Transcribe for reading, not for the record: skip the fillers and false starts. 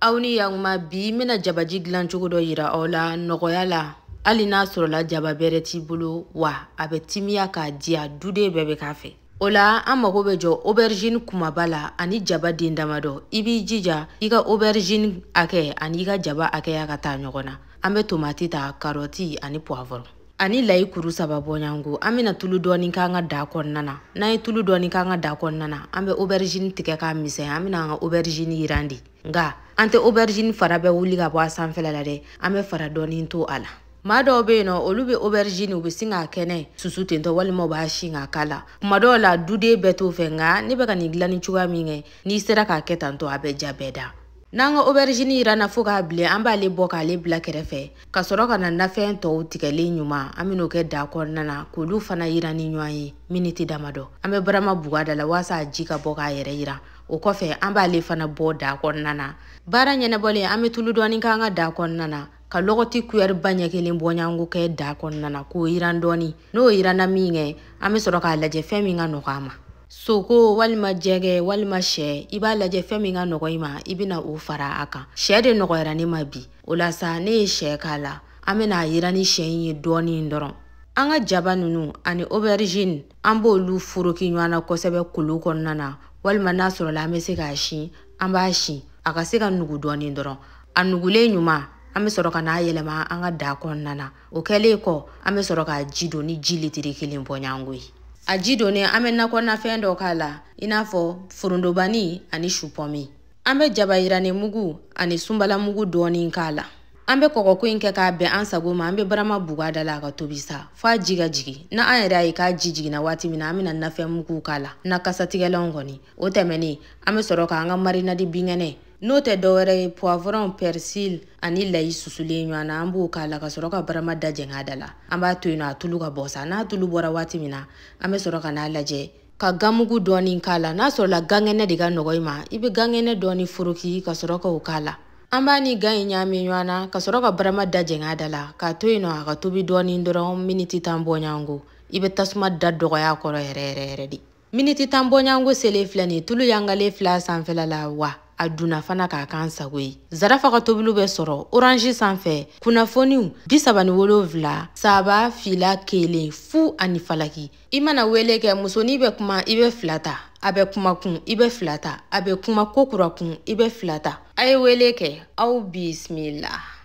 Awni yangma bi mina jabaji gilan cogo dɔ yira aw la nɔgɔya la hali n'a sɔrɔla jaba bɛrɛ t'i bolo wa a bɛ timiya k'a diya duden bɛɛ bɛ k'a fɛ. O la an mago bɛ jɔ aubergine kumaba la ani jaba den damadɔ. I b'i jija i ka aubergine hakɛ ani i ka jaba hakɛya ka taa ɲɔgɔn na. An bɛ tomati ta, karɔti ani poivron. Ani layi kuru 3 bɔɲango an bɛna tulu dɔɔni k'an ka da kɔnɔna na. N'an ye tulu dɔɔni k'an ka da kɔnɔna na, an bɛ aubergine tigɛ k'a misɛnya. An bɛna an ka aubergine yiran de. Nga an tɛ aubergine fara bɛ wuli ka bɔ a sanfɛla la dɛ. An bɛ fara dɔɔni to a la. Maa dɔw bɛ yen nɔ olu bɛ aubergine u bɛ sin k'a kɛnɛ susu tentɔ walima u b'a sin k'a kala. Kuma dɔw la duden bɛɛ t'o fɛ nga ne bɛ ka nin dilanni cogoya min kɛ n'i sera k'a kɛ tantɔ a bɛ ja bɛɛ da. N'an ka aubergine yiranna fo k'a bilen an b'ale bɔ k'ale bila kɛrɛfɛ ka sɔrɔ ka na nafɛn tɔw tigɛlen ɲuman an bɛn'o kɛ da kɔnɔna na k'olu fana yiran ni ɲɔgɔn ye miniti damadɔ. An bɛ barama buga da la walasa ji ka bɔ k'a yɛrɛ yiran. O kɔfɛ an b'ale fana bɔ da kɔnɔna na. Baara ɲɛnɛbɔlen an bɛ tulu dɔɔni k'an ka da kɔnɔna na ka lɔgɔti cuillère ba ɲɛ kelen bɔɲango kɛ da kɔnɔna na k'o yiran dɔɔni. N'o yiranna min kɛ an bɛ sɔrɔ k'a lajɛ fɛn min ka nɔgɔ a ma. Soko walima jɛgɛ walima sɛ i b'a lajɛ fɛn min ka nɔgɔ i ma i bɛna o fara a kan. Sɛ de nɔgɔyara ne ma bi. O la sa ne ye sɛ k'a la. An bɛna yiran ni sɛ in ye dɔɔni dɔrɔn. An ka jaba ninnu ani aubergine an b'olu foroki ɲɔgɔn na kosɛbɛ kolo kɔnɔna na walima n'a sɔrɔla an bɛ se k'a sin an b'a sin a ka se ka nugu dɔɔni dɔrɔn. A nugulen ɲuman an bɛ sɔrɔ ka n'a yɛlɛma an ka da kɔnɔna na. O kɛlen kɔ an bɛ sɔrɔ ka ji don ni ji litiri 1 bɔɲango ye. A ji donnen an bɛ nakɔnafɛn dɔ k'a la i n'a fɔ forondobani ani supɔmi. An bɛ jaba yirannen mugu ani sunbala mugu dɔɔni k'a la. An bɛ kɔgɔko in kɛ k'a bɛn an sago ma an bɛ barama buga da la a ka tobi sa f'a ji ka jigin. Na an yɛrɛ ye k'a ji jiginna waati min na an bɛna nafɛn mugu k'a la. Na kasatigɛlanw kɔni o tɛmɛnen an bɛ sɔrɔ k'an ka marinade binkɛnɛ n'o tɛ dɔwɛrɛ ye poivron, persil ani layi susulen ɲɔgɔn na an b'o k'a la ka sɔrɔ ka barama da jɛngɛ da la. An b'a to yen nɔ a tulu ka bɔ sa. N'a tulu bɔra waati min na an bɛ sɔrɔ ka n'a lajɛ ka gamugu dɔɔni k'a la. N'a sɔrɔla gangɛnɛ de ka nɔgɔ i ma i bɛ gangɛnɛ dɔɔni foroki ka sɔrɔ k'o k'a la. An b'a ni gan in ɲami ɲɔgɔn na ka sɔrɔ ka barama da jɛngɛ da la k'a to yen nɔ a ka tobi dɔɔni dɔrɔn miniti 10 bɔɲango. I bɛ tasuma da dɔgɔya kɔrɔ yɛrɛ de. Miniti 10 bɔɲango selen filɛ nin tulu yangalen fila sanfɛla la wa a dunna fana k'a kan sago ye. Zarafa ka tobiliw bɛ sɔrɔ orange sanfɛ kunnafoniw 37 saba fila 1 fu ani falaki. I mana wele kɛ musonin bɛ kuma i bɛ 2 ta. A bɛ kuma kun i bɛ 2 ta. A bɛ kuma kokura kun i bɛ 2 ta. A ye wele kɛ aw bismillah.